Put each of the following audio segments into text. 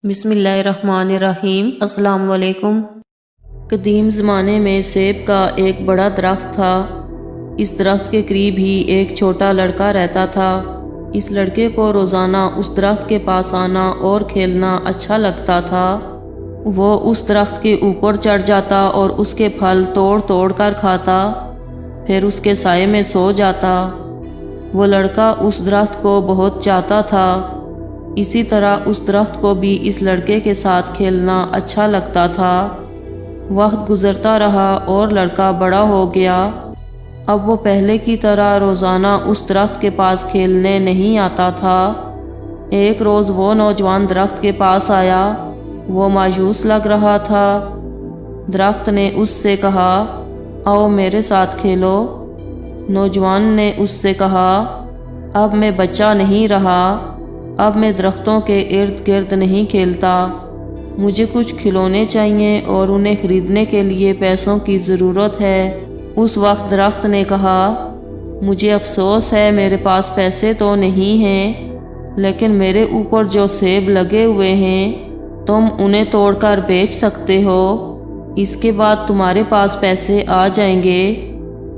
बिस्मिल्लाहिर्रहमानिर्रहीम। अस्सलाम वालेकुम। कदीम ज़माने में सेब का एक बड़ा दरख्त था। इस दरख्त के करीब ही एक छोटा लड़का रहता था। इस लड़के को रोज़ाना उस दरख्त के पास आना और खेलना अच्छा लगता था। वो उस दरख्त के ऊपर चढ़ जाता और उसके फल तोड़ तोड़ कर खाता, फिर उसके साए में सो जाता। वो लड़का उस दरख्त को बहुत चाहता था। इसी तरह उस दरख्त को भी इस लड़के के साथ खेलना अच्छा लगता था। वक्त गुजरता रहा और लड़का बड़ा हो गया। अब वो पहले की तरह रोज़ाना उस दरख्त के पास खेलने नहीं आता था। एक रोज़ वो नौजवान दरख्त के पास आया। वो मायूस लग रहा था। दरख्त ने उससे कहा, आओ मेरे साथ खेलो। नौजवान ने उससे कहा, अब मैं बच्चा नहीं रहा, अब मैं दरख्तों के इर्द गिर्द नहीं खेलता। मुझे कुछ खिलौने चाहिए और उन्हें खरीदने के लिए पैसों की ज़रूरत है। उस वक्त दरख्त ने कहा, मुझे अफसोस है, मेरे पास पैसे तो नहीं हैं, लेकिन मेरे ऊपर जो सेब लगे हुए हैं तुम उन्हें तोड़कर बेच सकते हो। इसके बाद तुम्हारे पास पैसे आ जाएंगे।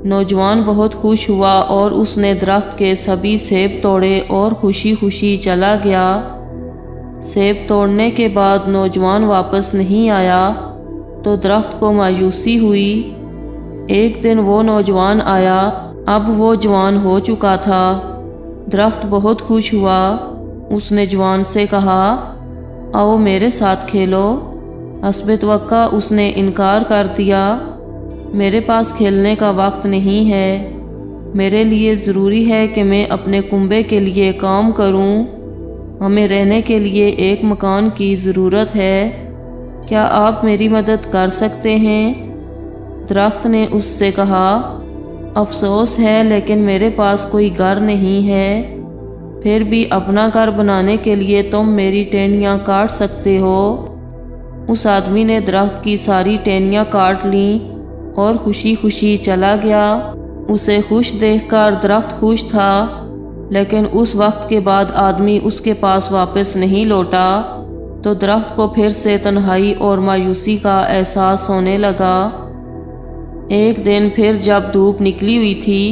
नौजवान बहुत खुश हुआ और उसने दरख्त के सभी सेब तोड़े और खुशी खुशी चला गया। सेब तोड़ने के बाद नौजवान वापस नहीं आया तो दरख्त को मायूसी हुई। एक दिन वो नौजवान आया। अब वो जवान हो चुका था। दरख्त बहुत खुश हुआ। उसने जवान से कहा, आओ मेरे साथ खेलो। हस्बे तवक्का उसने इनकार कर दिया। मेरे पास खेलने का वक्त नहीं है। मेरे लिए ज़रूरी है कि मैं अपने कुंबे के लिए काम करूं। हमें रहने के लिए एक मकान की ज़रूरत है। क्या आप मेरी मदद कर सकते हैं? दरख्त ने उससे कहा, अफसोस है लेकिन मेरे पास कोई घर नहीं है। फिर भी अपना घर बनाने के लिए तुम मेरी टहनियाँ काट सकते हो। उस आदमी ने दरख्त की सारी टहनियाँ काट लीं और खुशी खुशी चला गया। उसे खुश देखकर दरख्त खुश था, लेकिन उस वक्त के बाद आदमी उसके पास वापस नहीं लौटा तो दरख्त को फिर से तन्हाई और मायूसी का एहसास होने लगा। एक दिन फिर जब धूप निकली हुई थी,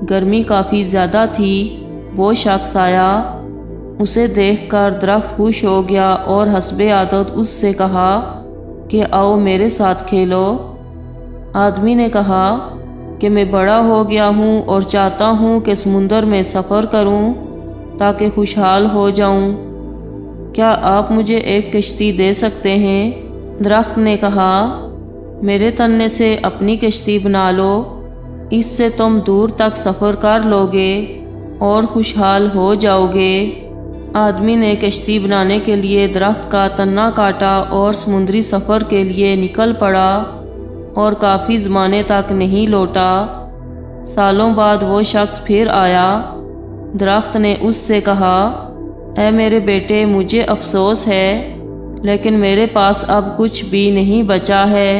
गर्मी काफ़ी ज़्यादा थी, वो शख्स आया। उसे देखकर दरख्त खुश हो गया और हस्बे आदत उससे कहा कि आओ मेरे साथ खेलो। आदमी ने कहा कि मैं बड़ा हो गया हूँ और चाहता हूँ कि समुंदर में सफ़र करूँ ताकि खुशहाल हो जाऊँ। क्या आप मुझे एक कश्ती दे सकते हैं? दरख्त ने कहा, मेरे तन्ने से अपनी कश्ती बना लो। इससे तुम दूर तक सफ़र कर लोगे और खुशहाल हो जाओगे। आदमी ने कश्ती बनाने के लिए दरख्त का तन्ना काटा और समुद्री सफ़र के लिए निकल पड़ा और काफ़ी ज़माने तक नहीं लौटा। सालों बाद वो शख्स फिर आया। दरख्त ने उससे कहा, ऐ मेरे बेटे, मुझे अफसोस है लेकिन मेरे पास अब कुछ भी नहीं बचा है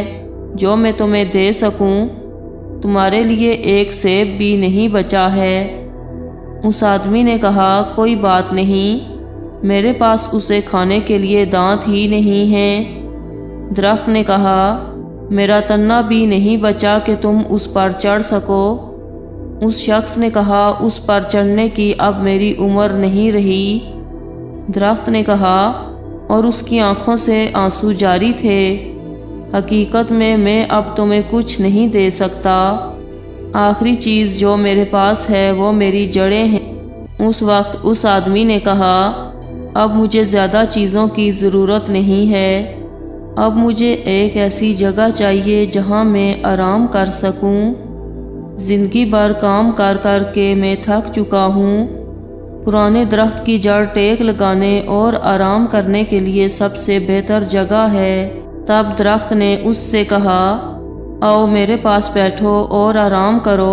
जो मैं तुम्हें दे सकूं। तुम्हारे लिए एक सेब भी नहीं बचा है। उस आदमी ने कहा, कोई बात नहीं, मेरे पास उसे खाने के लिए दांत ही नहीं हैं। दरख्त ने कहा, मेरा तन्ना भी नहीं बचा कि तुम उस पर चढ़ सको। उस शख्स ने कहा, उस पर चढ़ने की अब मेरी उम्र नहीं रही। दरख्त ने कहा, और उसकी आंखों से आंसू जारी थे, हकीकत में मैं अब तुम्हें कुछ नहीं दे सकता। आखिरी चीज़ जो मेरे पास है वो मेरी जड़ें हैं। उस वक्त उस आदमी ने कहा, अब मुझे ज़्यादा चीज़ों की ज़रूरत नहीं है। अब मुझे एक ऐसी जगह चाहिए जहां मैं आराम कर सकूं। ज़िंदगी भर काम कर कर के मैं थक चुका हूं। पुराने दरख्त की जड़ टेक लगाने और आराम करने के लिए सबसे बेहतर जगह है। तब दरख्त ने उससे कहा, आओ मेरे पास बैठो और आराम करो।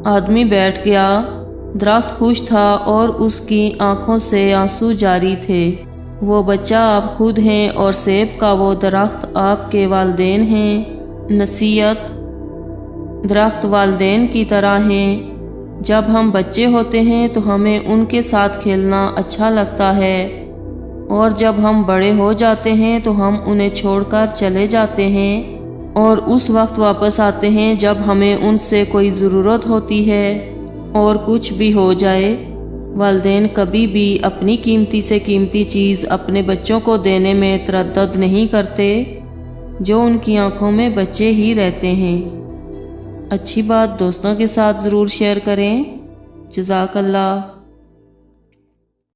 आदमी बैठ गया। दरख्त खुश था और उसकी आंखों से आंसू जारी थे। वो बच्चा आप खुद हैं और सेब का वो दरख्त आपके वालिदैन हैं। नसीहत, दरख्त वालिदैन की तरह हैं। जब हम बच्चे होते हैं तो हमें उनके साथ खेलना अच्छा लगता है। اور جب ہم بڑے ہو جاتے ہیں تو ہم انہیں چھوڑ کر چلے جاتے ہیں اور اس وقت واپس آتے ہیں جب ہمیں ان سے کوئی ضرورت ہوتی ہے۔ اور کچھ بھی ہو جائے، والدین کبھی بھی اپنی قیمتی سے قیمتی چیز اپنے بچوں کو دینے میں تردد نہیں کرتے، جو ان کی آنکھوں میں بچے ہی رہتے ہیں۔ اچھی بات دوستوں کے ساتھ ضرور شیئر کریں۔ جزاک اللہ۔